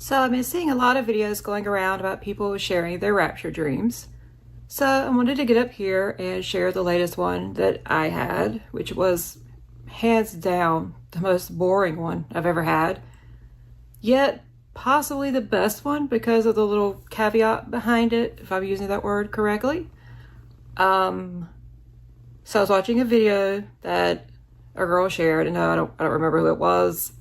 So I've been seeing a lot of videos going around about people sharing their rapture dreams. So I wanted to get up here and share the latest one that I had, which was hands down the most boring one I've ever had, yet possibly the best one because of the little caveat behind it, if I'm using that word correctly. So I was watching a video that a girl shared, and I don't remember who it was,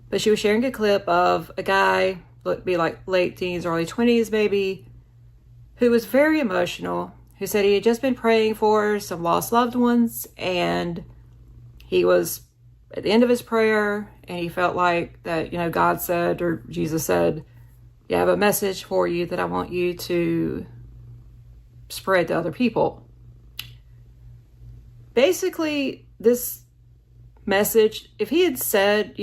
but she was sharing a clip of a guy, looked to be like late teens, early 20s maybe, who was very emotional, who said he had just been praying for some lost loved ones, and he was at the end of his prayer, and he felt like that, God said, or Jesus said, yeah, I have a message for you that I want you to spread to other people. Basically, this message, if he had said,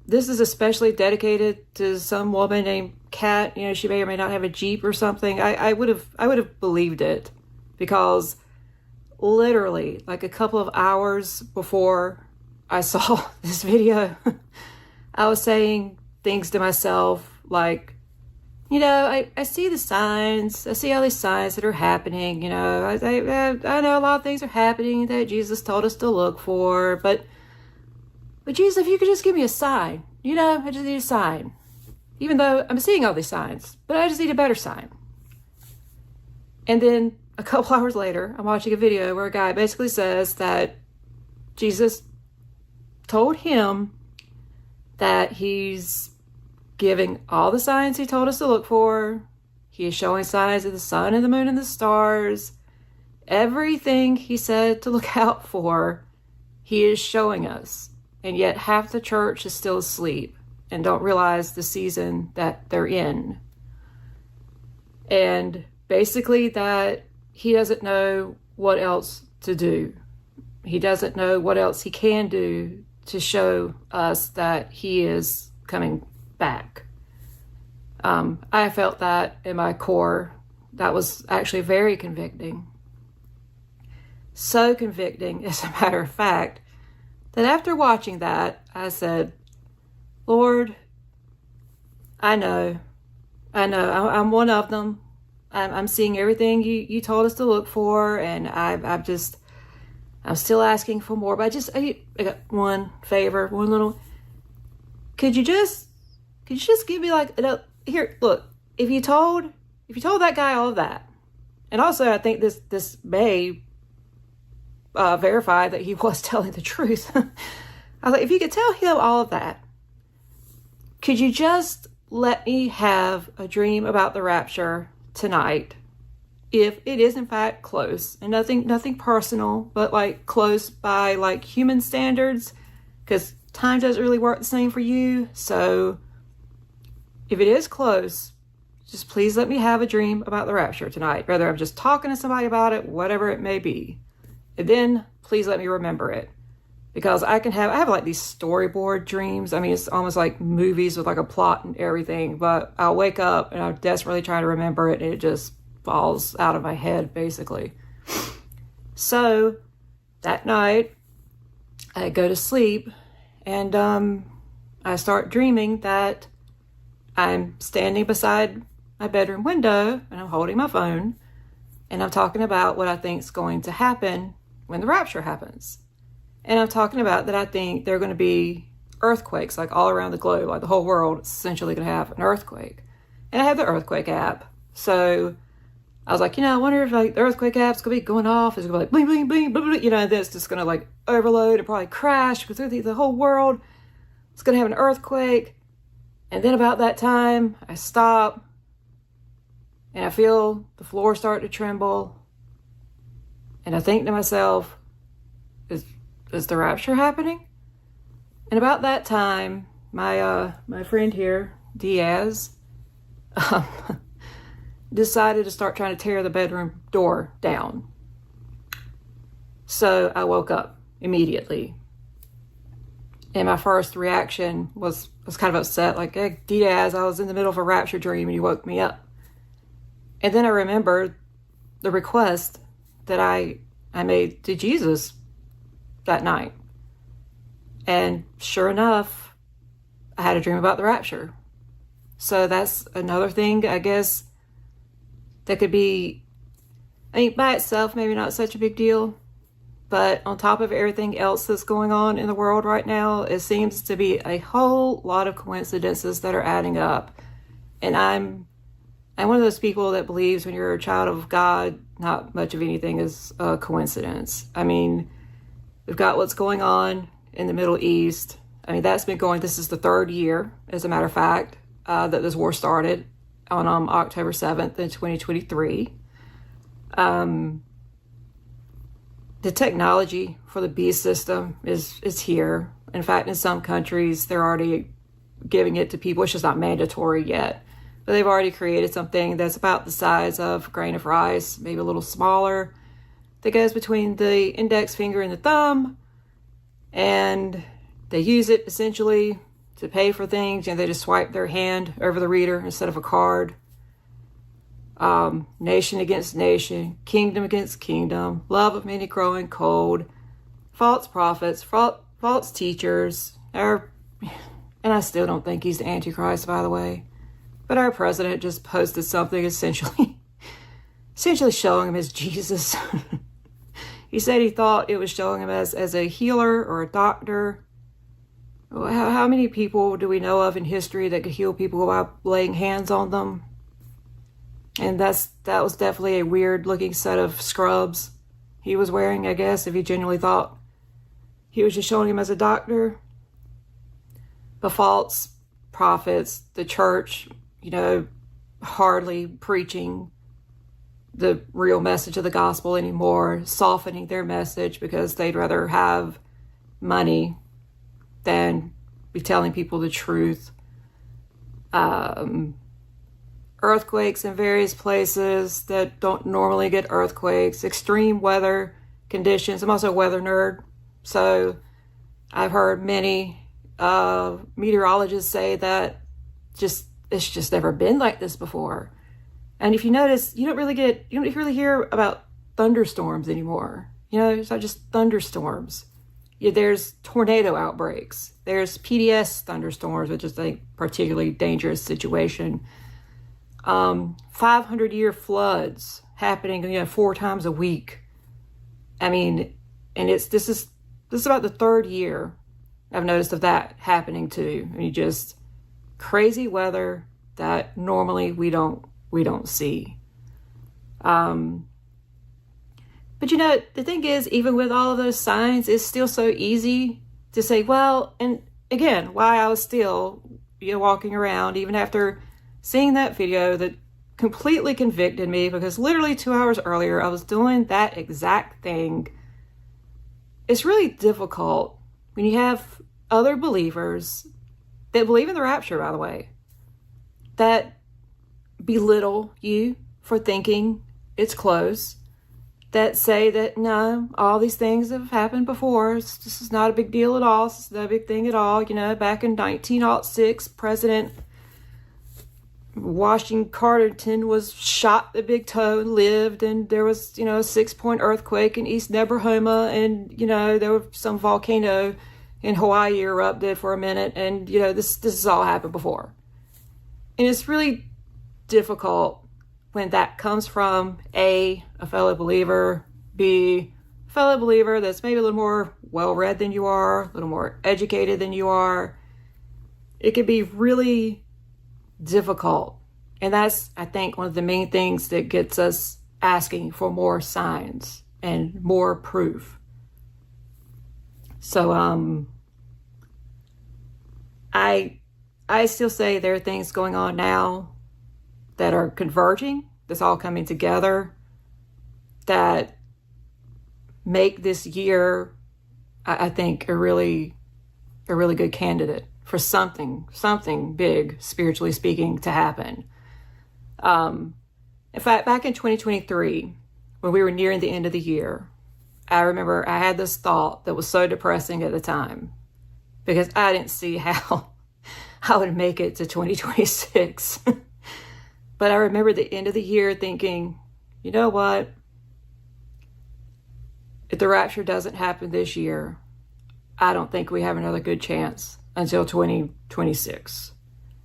this is especially dedicated to some woman named Kat, she may or may not have a Jeep or something, I would have believed it, because literally like a couple of hours before I saw this video, I was saying things to myself like, I see the signs. I see all these signs that are happening. I know a lot of things are happening that Jesus told us to look for, but Jesus, if you could just give me a sign, I just need a sign. Even though I'm seeing all these signs, but I just need a better sign. And then a couple hours later, I'm watching a video where a guy basically says that Jesus told him that he's giving all the signs he told us to look for. He is showing signs of the sun and the moon and the stars. Everything he said to look out for, he is showing us. And yet half the church is still asleep and don't realize the season that they're in. And basically that he doesn't know what else to do. He doesn't know what else he can do to show us that he is coming back. I felt that in my core. That was actually very convicting. So convicting, as a matter of fact, that after watching that, I said, Lord, I know, I'm one of them. I'm seeing everything you told us to look for, and I'm still asking for more, but I got one favor, one little, could you just give me like, here, look, if you told that guy all of that, and also I think this may verify that he was telling the truth. I was like, if you could tell him all of that, could you just let me have a dream about the rapture tonight, if it is in fact close, and nothing personal, but like close by like human standards, because time doesn't really work the same for you. So if it is close, just please let me have a dream about the rapture tonight, whether I'm just talking to somebody about it, whatever it may be. And then please let me remember it, because I have like these storyboard dreams. I mean, it's almost like movies with like a plot and everything, but I'll wake up and I'm desperately trying to remember it, and it just falls out of my head, basically. So that night I go to sleep, and I start dreaming that I'm standing beside my bedroom window and I'm holding my phone, and I'm talking about what I think is going to happen when the rapture happens. And I'm talking about that I think there are going to be earthquakes like all around the globe, like the whole world is essentially going to have an earthquake. And I have the earthquake app. So I was like, I wonder if like the earthquake app's going to be going off. It's going to be like bling, bling, bling, bling, bling, and then it's just going to like overload and probably crash because the whole world is going to have an earthquake. And then about that time, I stop and I feel the floor start to tremble. And I think to myself, is the rapture happening? And about that time, my friend here, Diaz, decided to start trying to tear the bedroom door down. So I woke up immediately. And my first reaction was kind of upset, like, hey, Diaz, I was in the middle of a rapture dream and you woke me up. And then I remembered the request that I made to Jesus that night. And sure enough, I had a dream about the rapture. So that's another thing, I guess, that could be, I mean, by itself, maybe not such a big deal. But on top of everything else that's going on in the world right now, it seems to be a whole lot of coincidences that are adding up. And I'm one of those people that believes when you're a child of God, not much of anything is a coincidence. I mean, we've got what's going on in the Middle East. I mean, that's been going, this is the third year, as a matter of fact, that this war started on October 7th in 2023. The technology for the beast system is here. In fact, in some countries, they're already giving it to people. It's just not mandatory yet. But they've already created something that's about the size of a grain of rice, maybe a little smaller, that goes between the index finger and the thumb. And they use it essentially to pay for things. You know, they just swipe their hand over the reader instead of a card. Nation against nation, kingdom against kingdom, love of many growing cold, false prophets, false teachers, and I still don't think he's the Antichrist, by the way, but our president just posted something essentially showing him as Jesus. He said he thought it was showing him as a healer or a doctor. How many people do we know of in history that could heal people by laying hands on them? And that was definitely a weird looking set of scrubs he was wearing, I guess, if he genuinely thought he was just showing him as a doctor. The false prophets, the church, you know, hardly preaching the real message of the gospel anymore, softening their message because they'd rather have money than be telling people the truth. Earthquakes in various places that don't normally get earthquakes, extreme weather conditions. I'm also a weather nerd, so I've heard many meteorologists say that it's just never been like this before. And if you notice, you don't really hear about thunderstorms anymore. You know, it's not just thunderstorms. There's tornado outbreaks. There's PDS thunderstorms, which is a particularly dangerous situation. 500-year floods happening, 4 times a week. I mean, and this is about the 3rd year I've noticed of that happening too. I mean, just crazy weather that normally we don't see. But the thing is, even with all of those signs, it's still so easy to say, well, and again, why I was still, walking around even after seeing that video that completely convicted me, because literally 2 hours earlier I was doing that exact thing. It's really difficult when you have other believers that believe in the rapture, by the way, that belittle you for thinking it's close, that say that no, all these things have happened before. This is not a big deal at all. This is not a big thing at all. Back in 1906, President Washington Carterton was shot the big toe and lived, and there was, a 6-point earthquake in East Nebrahoma, and, there was some volcano in Hawaii erupted for a minute, and, this has all happened before. And it's really difficult when that comes from a fellow believer, B, a fellow believer that's maybe a little more well-read than you are, a little more educated than you are. It can be really difficult. And that's, I think, one of the main things that gets us asking for more signs and more proof. So, I still say there are things going on now that are converging, that's all coming together, that make this year, I think, a really good candidate for something big, spiritually speaking, to happen. In fact, back in 2023, when we were nearing the end of the year, I remember I had this thought that was so depressing at the time, because I didn't see how I would make it to 2026. But I remember the end of the year thinking, you know what? If the rapture doesn't happen this year, I don't think we have another good chance until 2026.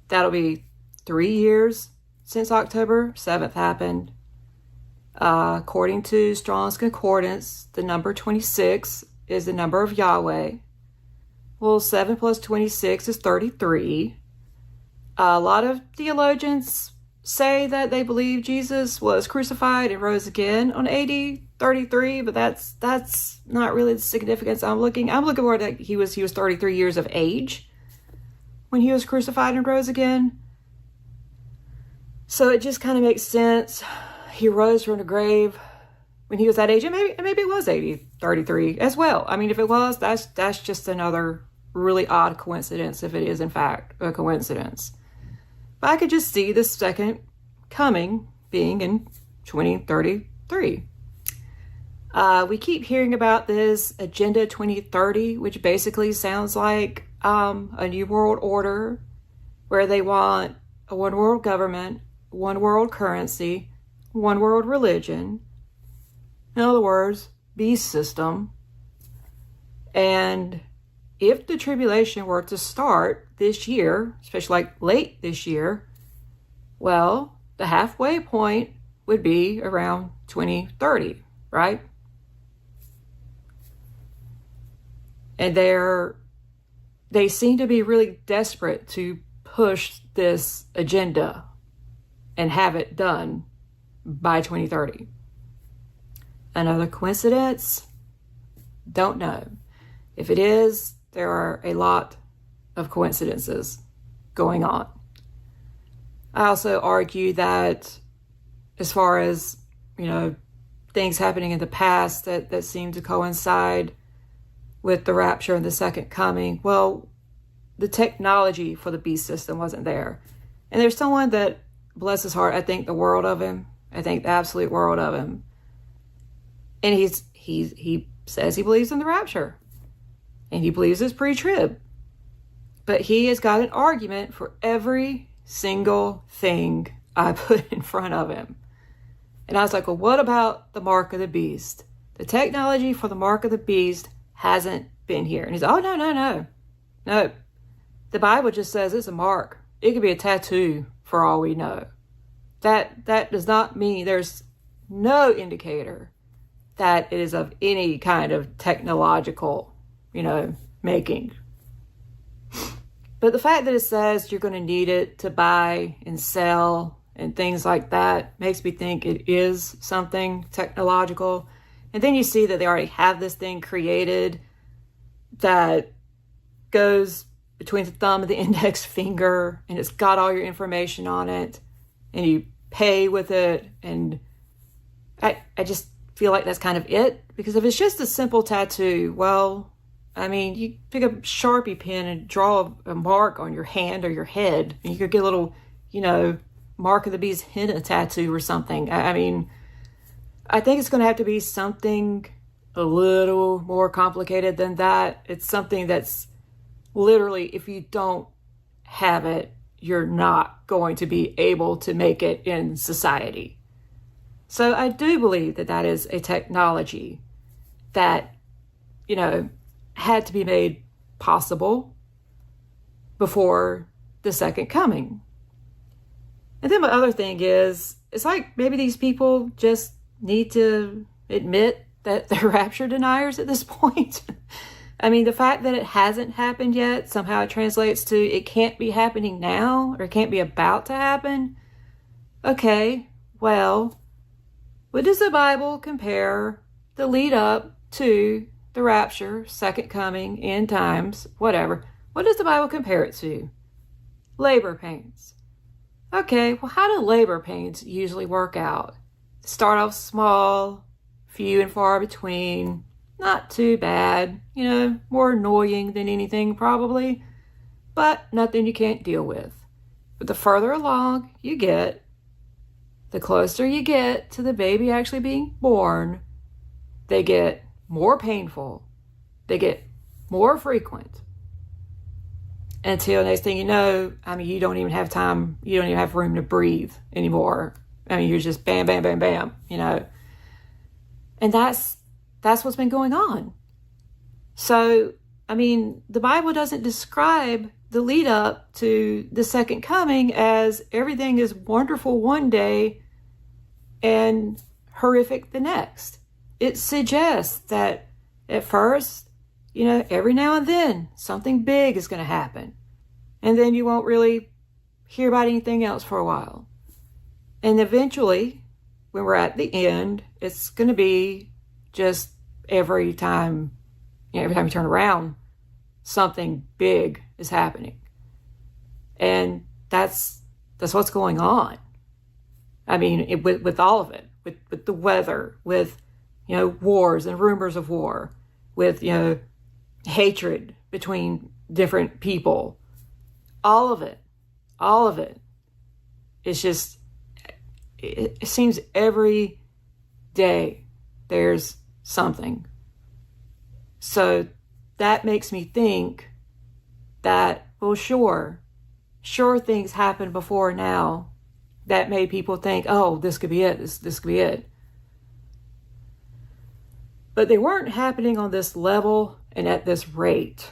That'll be 3 years since October 7th happened. According to Strong's Concordance, the number 26 is the number of Yahweh. Well, 7 plus 26 is 33. A lot of theologians say that they believe Jesus was crucified and rose again on AD 33, but that's not really the significance I'm looking for. That he was 33 years of age when he was crucified and rose again. So it just kind of makes sense. He rose from the grave when he was that age, and maybe it was AD 33 as well. I mean, if it was, that's just another really odd coincidence, if it is in fact a coincidence. But I could just see the second coming being in 2033. We keep hearing about this Agenda 2030, which basically sounds like a new world order where they want a one world government, one world currency, one world religion. In other words, beast system. And if the tribulation were to start this year, especially like late this year, well, the halfway point would be around 2030, right? And they seem to be really desperate to push this agenda and have it done by 2030. Another coincidence? Don't know. If it is, there are a lot of coincidences going on. I also argue that as far as, things happening in the past that seem to coincide with the rapture and the second coming, well, the technology for the beast system wasn't there. And there's someone that, bless his heart, I think the world of him. I think the absolute world of him. And he says he believes in the rapture. And he believes it's pre-trib. But he has got an argument for every single thing I put in front of him. And I was like, well, what about the mark of the beast? The technology for the mark of the beast hasn't been here. And he's like, oh, no. The Bible just says it's a mark. It could be a tattoo for all we know. That does not mean, there's no indicator that it is of any kind of technological, making. But the fact that it says you're going to need it to buy and sell and things like that makes me think it is something technological. And then you see that they already have this thing created that goes between the thumb and the index finger, and it's got all your information on it, and you pay with it. And I just feel like that's kind of it. Because if it's just a simple tattoo, well, I mean, you pick a Sharpie pen and draw a mark on your hand or your head, and you could get a little, mark of the beast henna tattoo or something. I mean, I think it's going to have to be something a little more complicated than that. It's something that's literally, if you don't have it, you're not going to be able to make it in society. So I do believe that is a technology that, had to be made possible before the second coming. And then my other thing is, it's like maybe these people just need to admit that they're rapture deniers at this point. I mean, the fact that it hasn't happened yet, somehow it translates to it can't be happening now, or it can't be about to happen. Okay, well, what does the Bible compare the lead up to the rapture, second coming, end times, whatever? What does the Bible compare it to? Labor pains. Okay, well, how do labor pains usually work out? Start off small, few and far between, not too bad, more annoying than anything probably, but nothing you can't deal with. But the further along you get, the closer you get to the baby actually being born, they get more painful, they get more frequent, until next thing you know, I mean, you don't even have time, you don't even have room to breathe anymore. I mean, you're just bam, bam, bam, bam, And that's what's been going on. So, I mean, the Bible doesn't describe the lead up to the second coming as everything is wonderful one day and horrific the next. It suggests that at first, every now and then something big is going to happen. And then you won't really hear about anything else for a while. And eventually, when we're at the end, it's going to be just every time you turn around, something big is happening. And that's what's going on. I mean, with all of it, with the weather, with, wars and rumors of war, with, hatred between different people, all of it. It's just, it seems every day there's something. So that makes me think that, well, sure things happened before now that made people think, oh, this could be it, this could be it. But they weren't happening on this level and at this rate.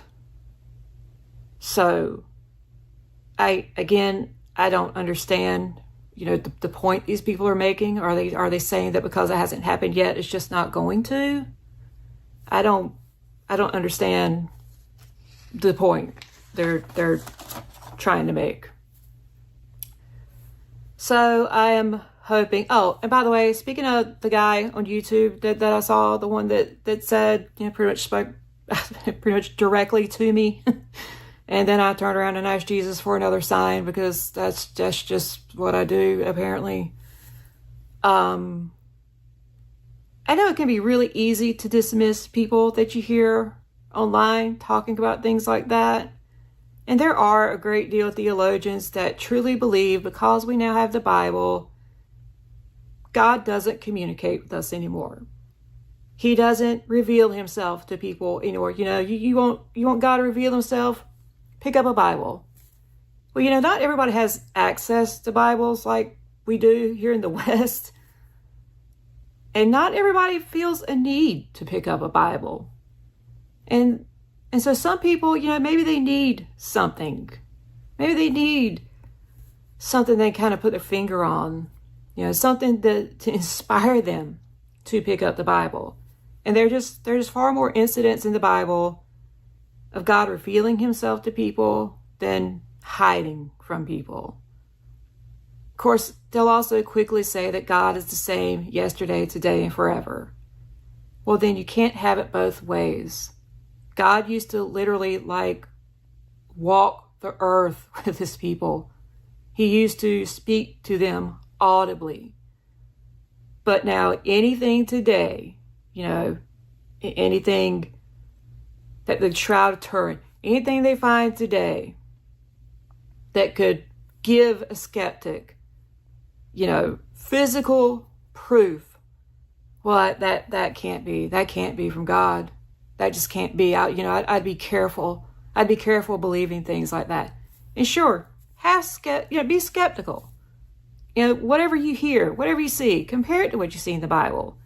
So I don't understand, the point these people are making. Are they saying that because it hasn't happened yet, it's just not going to? I don't understand the point they're trying to make. So I am hoping. Oh, and by the way, speaking of the guy on YouTube that I saw, the one that said, pretty much spoke pretty much directly to me. And then I turned around and asked Jesus for another sign because that's just what I do, apparently. I know it can be really easy to dismiss people that you hear online talking about things like that. And there are a great deal of theologians that truly believe because we now have the Bible, God doesn't communicate with us anymore. He doesn't reveal himself to people anymore. You want God to reveal himself? Pick up a Bible. Well, not everybody has access to Bibles like we do here in the West. And not everybody feels a need to pick up a Bible. And so some people, maybe they need something. Maybe they need something they kind of put their finger on. Something to inspire them to pick up the Bible. And there's far more incidents in the Bible of God revealing himself to people than hiding from people. Of course, they'll also quickly say that God is the same yesterday, today, and forever. Well, then you can't have it both ways. God used to literally walk the earth with his people. He used to speak to them audibly. But now anything today, anything that the Shroud of Turin, anything they find today that could give a skeptic, physical proof, well, that can't be from God. That just can't be. I'd be careful. I'd be careful believing things like that. And sure, be skeptical. Whatever you hear, whatever you see, compare it to what you see in the Bible.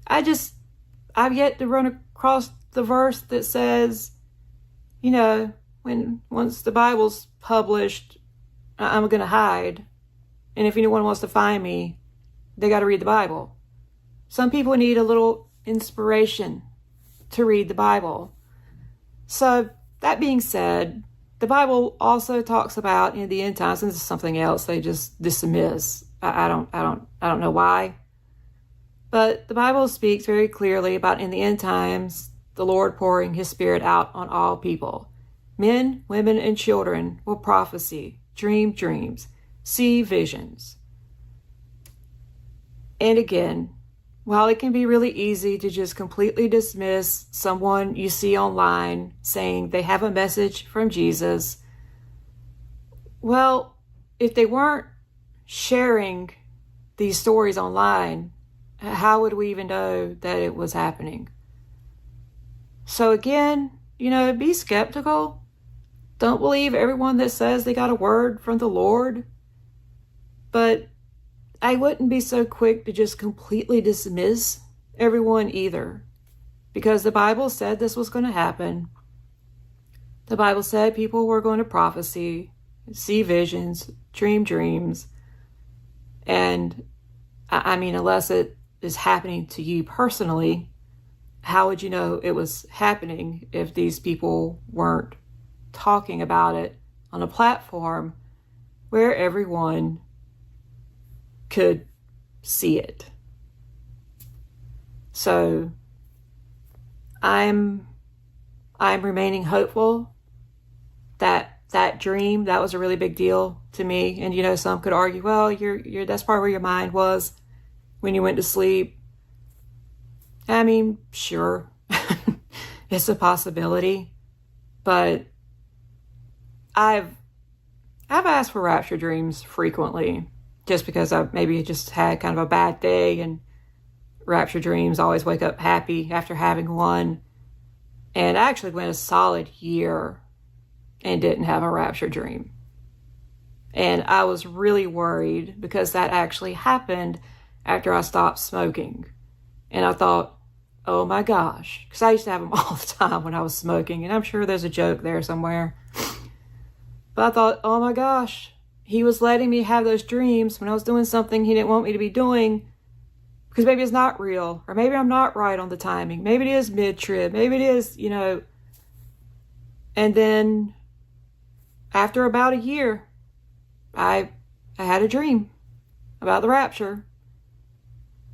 I've yet to run across the verse that says, once the Bible's published, I'm going to hide. And if anyone wants to find me, they got to read the Bible. Some people need a little inspiration to read the Bible. So that being said, the Bible also talks about in the end times, and this is something else they just dismiss. I don't know why. But the Bible speaks very clearly about in the end times, the Lord pouring his Spirit out on all people. Men, women, and children will prophesy, dream dreams, see visions. And again, while it can be really easy to just completely dismiss someone you see online saying they have a message from Jesus, well, if they weren't sharing these stories online, how would we even know that it was happening? So again, be skeptical. Don't believe everyone that says they got a word from the Lord. But I wouldn't be so quick to just completely dismiss everyone either. Because the Bible said this was going to happen. The Bible said people were going to prophesy, see visions, dream dreams. And I mean, unless it is happening to you personally, how would you know it was happening if these people weren't talking about it on a platform where everyone could see it? So I'm remaining hopeful that that dream, that was a really big deal to me. And, you know, some could argue, well, that's probably where your mind was when you went to sleep. I mean, sure, it's a possibility, but I've asked for rapture dreams frequently just because I maybe just had kind of a bad day, and rapture dreams always wake up happy after having one. And I actually went a solid year and didn't have a rapture dream. And I was really worried because that actually happened after I stopped smoking. And I thought, oh my gosh, because I used to have them all the time when I was smoking, and I'm sure there's a joke there somewhere. But I thought, oh my gosh, he was letting me have those dreams when I was doing something he didn't want me to be doing, because maybe it's not real, or maybe I'm not right on the timing. Maybe it is mid-trib. Maybe it is, you know. And then after about a year, I had a dream about the rapture.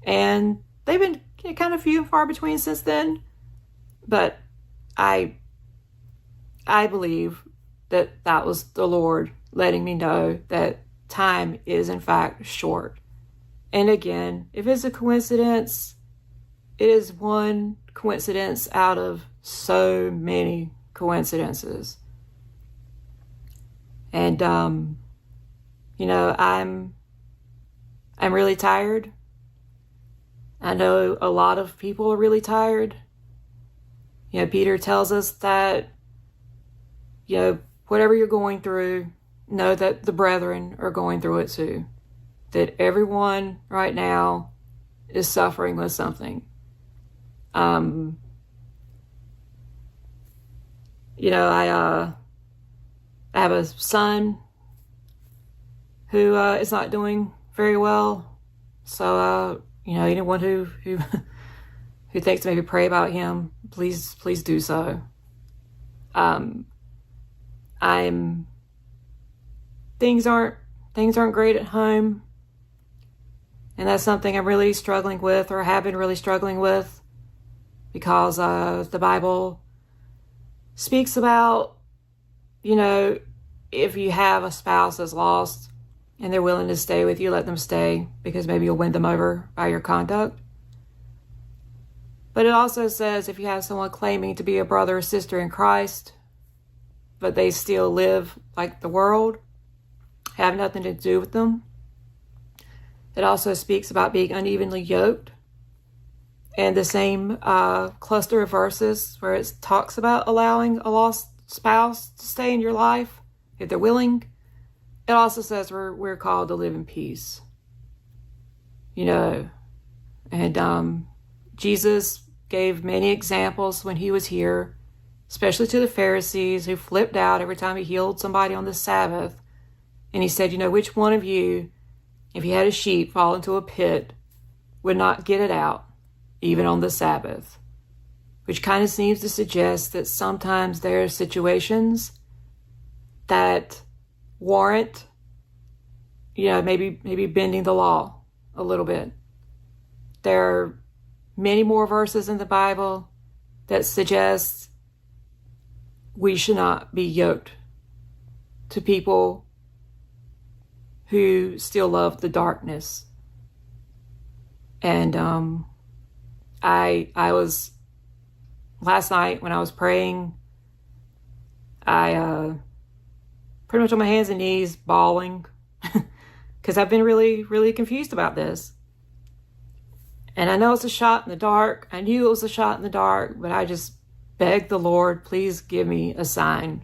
And they've been kind of few and far between since then. But I believe that was the Lord letting me know that time is in fact short. And again, if it's a coincidence, it is one coincidence out of so many coincidences. And, you know, I'm really tired. I know a lot of people are really tired. You know, Peter tells us that, you know, whatever you're going through, know that the brethren are going through it too. That everyone right now is suffering with something. You know, I have a son who is not doing very well. So, you know, anyone who thinks to maybe pray about him, please do so. Things aren't great at home. And that's something I'm really struggling with, or have been really struggling with, because the Bible speaks about, you know, if you have a spouse that's lost and they're willing to stay with you, let them stay, because maybe you'll win them over by your conduct. But it also says if you have someone claiming to be a brother or sister in Christ, but they still live like the world, have nothing to do with them. It also speaks about being unevenly yoked. And the same cluster of verses where it talks about allowing a lost spouse to stay in your life if they're willing, it also says we're called to live in peace. You know, and Jesus gave many examples when he was here, especially to the Pharisees who flipped out every time he healed somebody on the Sabbath. And he said, you know, which one of you, if he had a sheep fall into a pit, would not get it out, even on the Sabbath? Which kind of seems to suggest that sometimes there are situations that warrant, you know, maybe bending the law a little bit. There are many more verses in the Bible that suggest we should not be yoked to people who still love the darkness. And I was, last night when I was praying, I pretty much on my hands and knees bawling because I've been really, really confused about this. And I know it's a shot in the dark. I knew it was a shot in the dark, but I just begged the Lord, please give me a sign.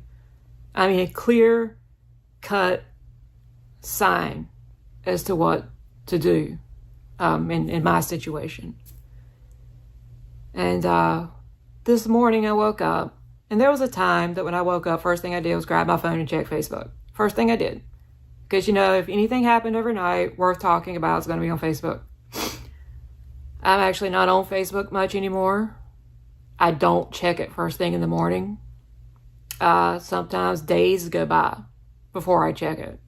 I mean, a clear-cut sign as to what to do in my situation. And this morning I woke up And there was a time that when I woke up, first thing I did was grab my phone and check Facebook. First thing I did. Because, if anything happened overnight worth talking about, it's going to be on Facebook. I'm actually not on Facebook much anymore. I don't check it first thing in the morning. Sometimes days go by before I check it.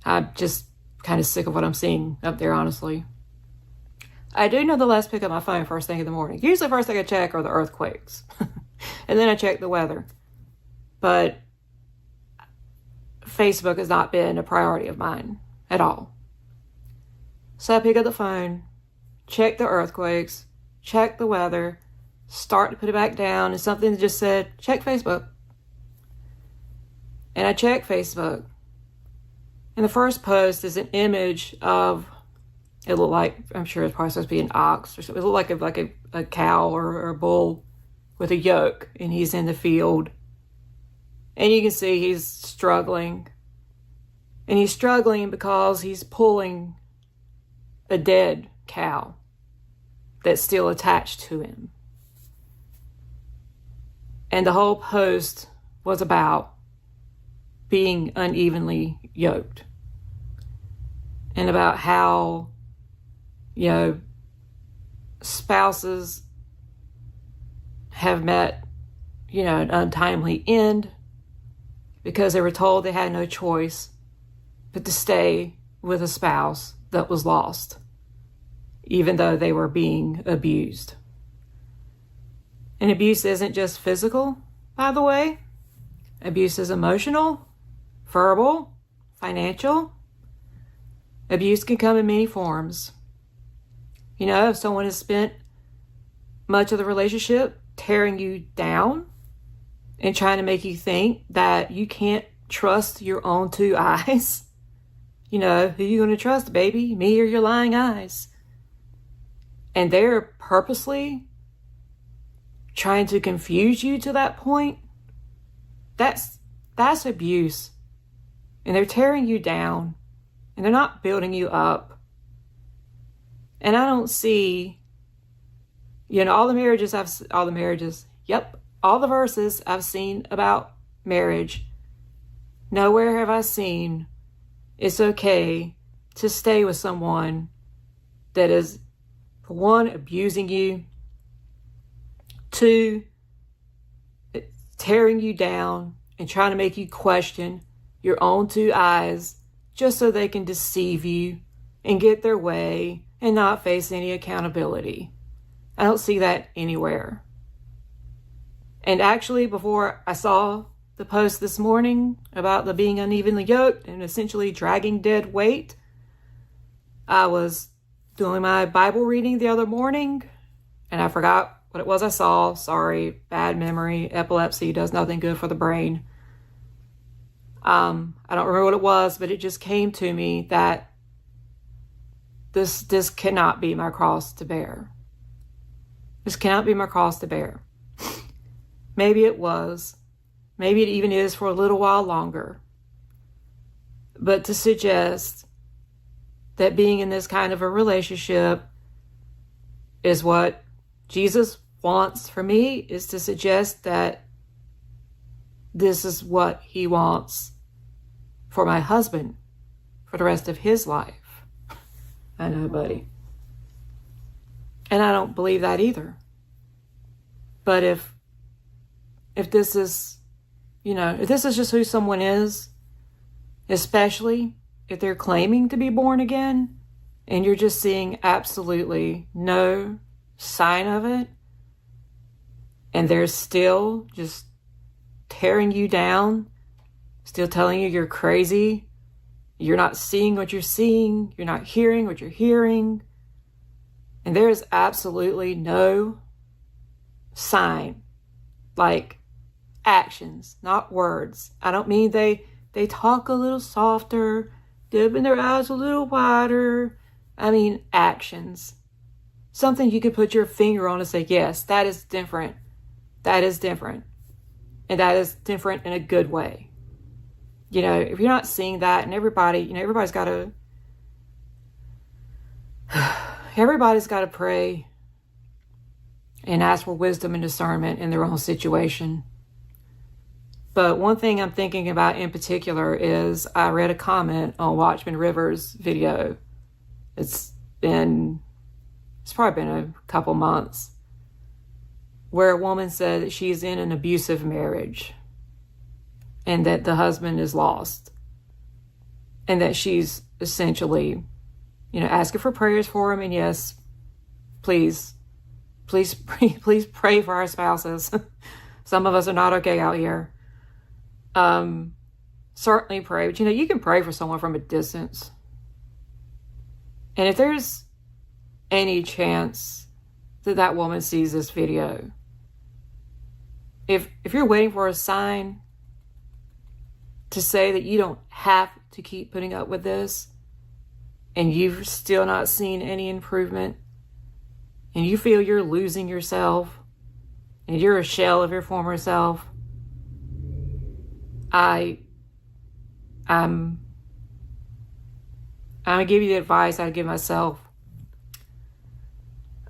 I'm just kind of sick of what I'm seeing up there, honestly. I do nonetheless pick up my phone first thing in the morning. Usually first thing I check are the earthquakes. And then I check the weather. But Facebook has not been a priority of mine at all. So I pick up the phone, check the earthquakes, check the weather, start to put it back down, and something that just said, check Facebook. And I check Facebook. And the first post is an image of, it looked like, I'm sure it's probably supposed to be an ox or something. It looked like a cow or a bull with a yoke, and he's in the field. And you can see he's struggling. And he's struggling because he's pulling a dead cow that's still attached to him. And the whole post was about being unevenly yoked. And about how, spouses have met, an untimely end because they were told they had no choice but to stay with a spouse that was lost, even though they were being abused. And abuse isn't just physical, by the way. Abuse is emotional, verbal, financial. Abuse can come in many forms. If someone has spent much of the relationship tearing you down and trying to make you think that you can't trust your own two eyes, who are you going to trust, baby? Me or your lying eyes? And they're purposely trying to confuse you to that point. That's abuse. And they're tearing you down. And they're not building you up. And I don't see, all the verses I've seen about marriage, nowhere have I seen it's okay to stay with someone that is, for one, abusing you, two, tearing you down and trying to make you question your own two eyes just so they can deceive you and get their way and not face any accountability. I don't see that anywhere. And actually, before I saw the post this morning about the being unevenly yoked and essentially dragging dead weight, I was doing my Bible reading the other morning and I forgot what it was I saw. Sorry, bad memory. Epilepsy does nothing good for the brain. I don't remember what it was, but it just came to me that this cannot be my cross to bear. This cannot be my cross to bear. Maybe it was. Maybe it even is for a little while longer. But to suggest that being in this kind of a relationship is what Jesus wants for me, is to suggest that this is what he wants for my husband for the rest of his life. I know, buddy. And I don't believe that either. But if this is, if this is just who someone is, especially if they're claiming to be born again, and you're just seeing absolutely no sign of it, and they're still just tearing you down, still telling you you're crazy, you're not seeing what you're seeing, you're not hearing what you're hearing, and there is absolutely no sign, like actions, not words. I don't mean they talk a little softer, dipping their eyes a little wider. I mean actions. Something you could put your finger on and say, yes, that is different. That is different. And that is different in a good way. If you're not seeing that, and everybody's got to pray. and ask for wisdom and discernment in their own situation. But one thing I'm thinking about in particular is I read a comment on Watchman Rivers' video. It's probably been a couple months, where a woman said that she's in an abusive marriage and that the husband is lost, and that she's essentially, asking for prayers for him. And yes, please pray for our spouses. Some of us are not okay out here. Certainly pray, but you can pray for someone from a distance. And if there's any chance that woman sees this video, if you're waiting for a sign to say that you don't have to keep putting up with this, and you've still not seen any improvement, and you feel you're losing yourself, and you're a shell of your former self, I'm gonna give you the advice I'd give myself.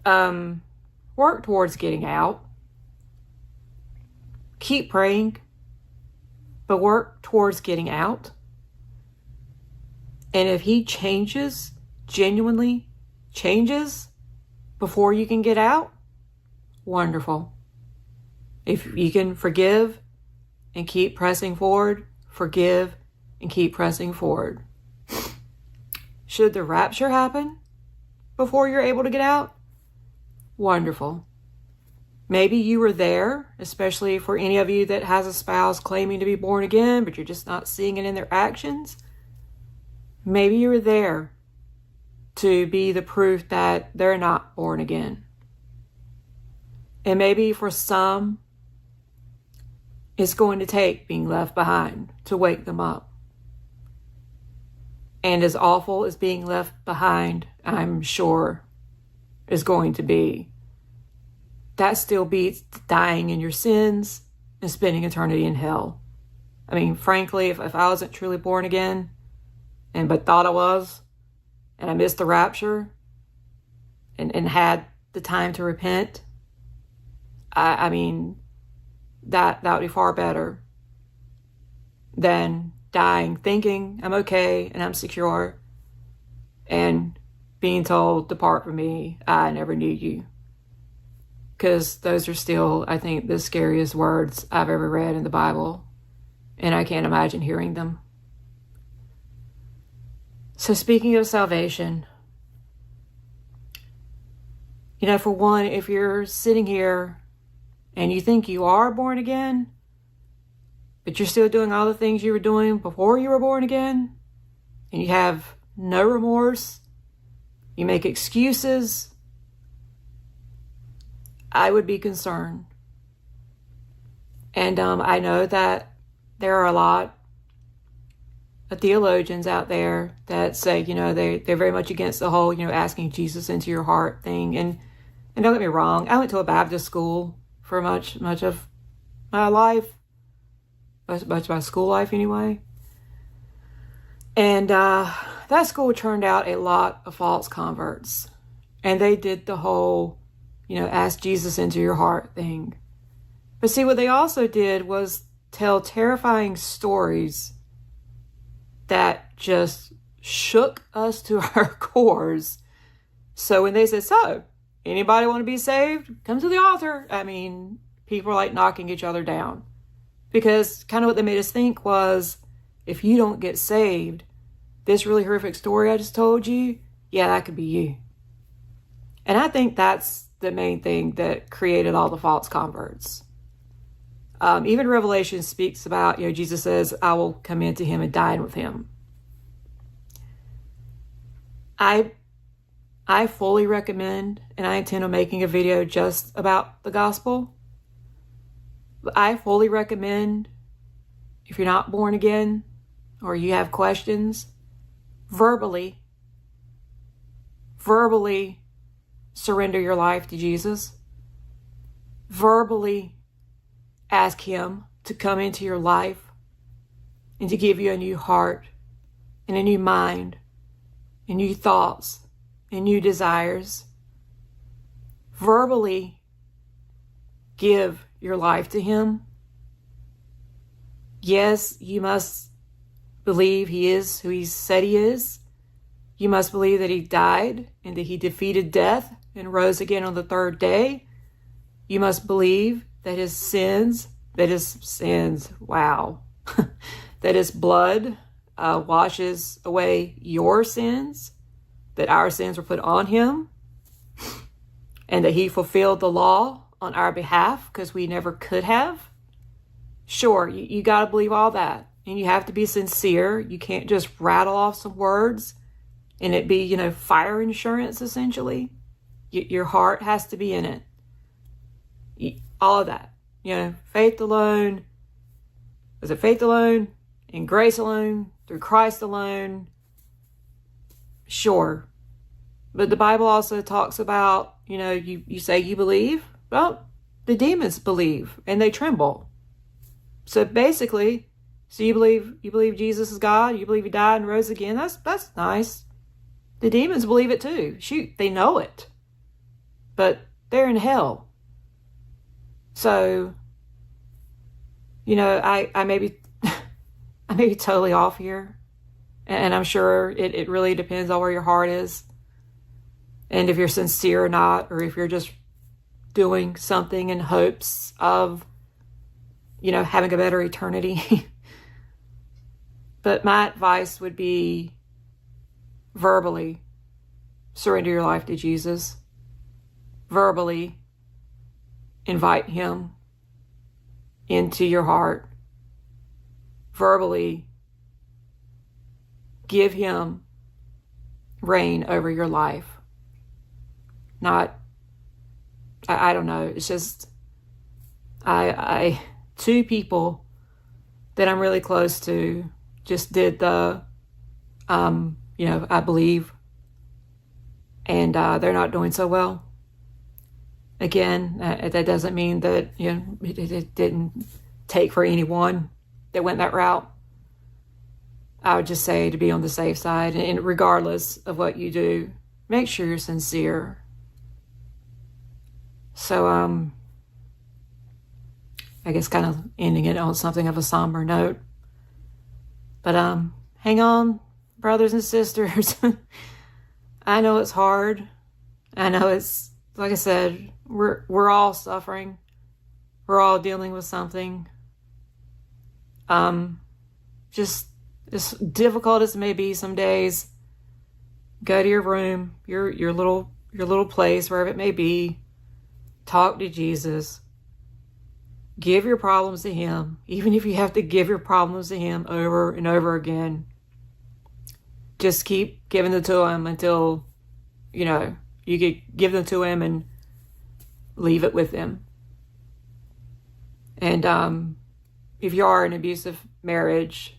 Work towards getting out. Keep praying, but work towards getting out. And if he genuinely changes before you can get out, wonderful. If you can forgive and keep pressing forward, forgive and keep pressing forward. Should the rapture happen before you're able to get out? Wonderful. Maybe you were there, especially for any of you that has a spouse claiming to be born again, but you're just not seeing it in their actions. Maybe you were there to be the proof that they're not born again. And maybe for some, it's going to take being left behind to wake them up. And as awful as being left behind, I'm sure, is going to be, that still beats dying in your sins and spending eternity in hell. I mean, frankly, if I wasn't truly born again, but thought I was, and I missed the rapture, and had the time to repent, I mean, that would be far better than dying thinking I'm okay and I'm secure, and being told, depart from me, I never knew you. Because those are still, I think, the scariest words I've ever read in the Bible, and I can't imagine hearing them. So speaking of salvation, for one, if you're sitting here and you think you are born again, but you're still doing all the things you were doing before you were born again, and you have no remorse, you make excuses, I would be concerned. And I know that there are a lot of theologians out there that say, they're very much against the whole, asking Jesus into your heart thing. And don't get me wrong, I went to a Baptist school for much of my life, much of my school life anyway. And that school turned out a lot of false converts. And they did the whole, ask Jesus into your heart thing. But see, what they also did was tell terrifying stories that just shook us to our cores. So when they said, so, anybody want to be saved? Come to the altar. I mean, people are like knocking each other down. Because kind of what they made us think was, if you don't get saved, this really horrific story I just told you, yeah, that could be you. And I think that's the main thing that created all the false converts. Even Revelation speaks about, Jesus says, I will come into him and dine with him. I fully recommend, and I intend on making a video just about the gospel. I fully recommend, if you're not born again or you have questions, verbally surrender your life to Jesus. Verbally ask him to come into your life and to give you a new heart and a new mind and new thoughts and new desires. Verbally give your life to him. Yes, you must believe he is who he said he is. You must believe that he died and that he defeated death and rose again on the third day. You must believe that his sins, wow, that his blood washes away your sins, that our sins were put on him, and that he fulfilled the law on our behalf because we never could have. Sure, you got to believe all that. And you have to be sincere. You can't just rattle off some words and it be, fire insurance, essentially. Your heart has to be in it. All of that. Faith alone. Was it faith alone? In grace alone? Through Christ alone? Sure. But the Bible also talks about, you say you believe. Well, the demons believe and they tremble. So basically, you believe Jesus is God, you believe he died and rose again. That's nice. The demons believe it too. Shoot, they know it. But they're in hell. So, I may be I may be totally off here. And I'm sure it really depends on where your heart is. And if you're sincere or not, or if you're just doing something in hopes of, having a better eternity. But my advice would be verbally surrender your life to Jesus. Verbally invite him into your heart. Verbally give him reign over your life. Not, I don't know, it's just, I two people that I'm really close to just did the, I believe, and they're not doing so well. Again, that doesn't mean that, it didn't take for anyone that went that route. I would just say to be on the safe side, and regardless of what you do, make sure you're sincere. So, I guess kind of ending it on something of a somber note. But hang on, brothers and sisters. I know it's hard. I know it's, like I said, we're all suffering. We're all dealing with something. Just as difficult as it may be some days, go to your room, your little place, wherever it may be. Talk to Jesus. Give your problems to him, even if you have to give your problems to him over and over again. Just keep giving them to him until, you could give them to him and leave it with him. And if you are in an abusive marriage,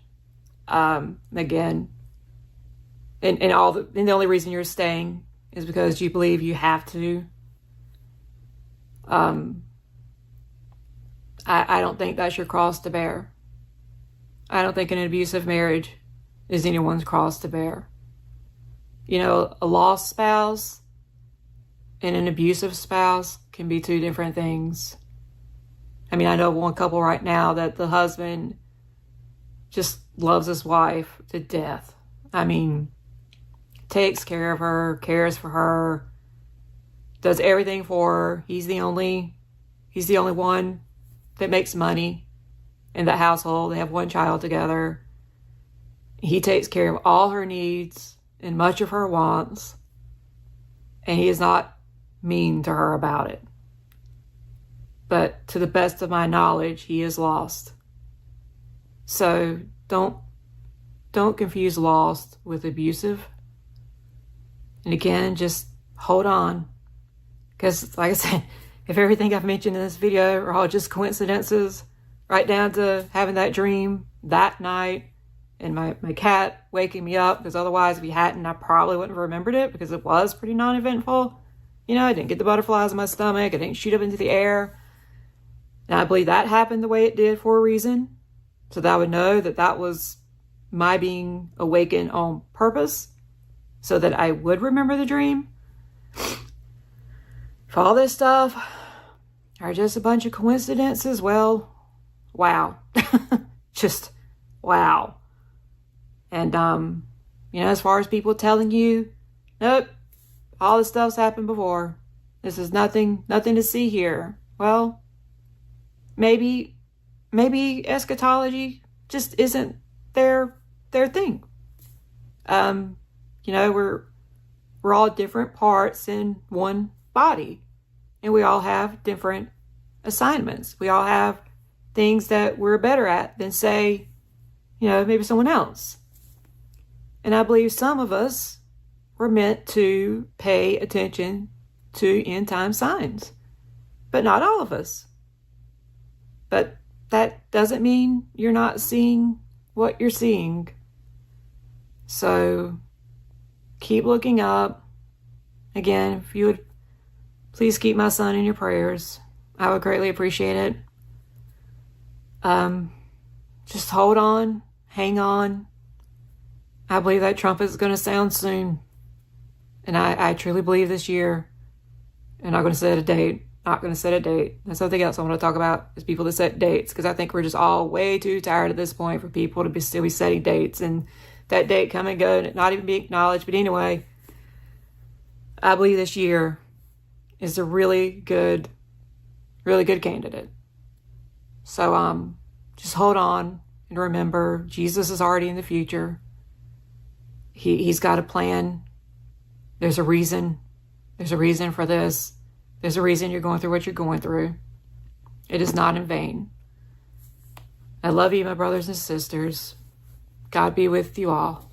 again, and the only reason you're staying is because you believe you have to. I don't think that's your cross to bear. I don't think an abusive marriage is anyone's cross to bear. A lost spouse and an abusive spouse can be two different things. I mean, I know one couple right now that the husband just loves his wife to death. I mean, takes care of her, cares for her, does everything for her. He's the only one that makes money in that household. They have one child together. He takes care of all her needs and much of her wants. And he is not mean to her about it. But to the best of my knowledge, he is lost. So don't confuse lost with abusive. And again, just hold on. Because like I said, if everything I've mentioned in this video are all just coincidences, right down to having that dream that night and my cat waking me up, because otherwise if he hadn't, I probably wouldn't have remembered it because it was pretty non-eventful. I didn't get the butterflies in my stomach. I didn't shoot up into the air. And I believe that happened the way it did for a reason. So that I would know that was my being awakened on purpose so that I would remember the dream. For all this stuff, are just a bunch of coincidences, well, wow. Just wow. And, as far as people telling you, nope, all this stuff's happened before. This is nothing to see here. Well, maybe eschatology just isn't their thing. We're all different parts in one body, and we all have different assignments. We all have things that we're better at than, say, maybe someone else. And I believe some of us were meant to pay attention to end time signs, but not all of us. But that doesn't mean you're not seeing what you're seeing. So keep looking up. Again, if you would please keep my son in your prayers, I would greatly appreciate it. Just hold on, hang on. I believe that trumpet is going to sound soon. And I truly believe this year. I'm not going to set a date. That's something else I want to talk about, is people that set dates, because I think we're just all way too tired at this point for people to still be setting dates, and that date come and go and it not even be acknowledged. But anyway, I believe this year is a really good candidate. So just hold on and remember, Jesus is already in the future. He's got a plan. There's a reason. There's a reason for this. There's a reason you're going through what you're going through. It is not in vain. I love you, my brothers and sisters. God be with you all.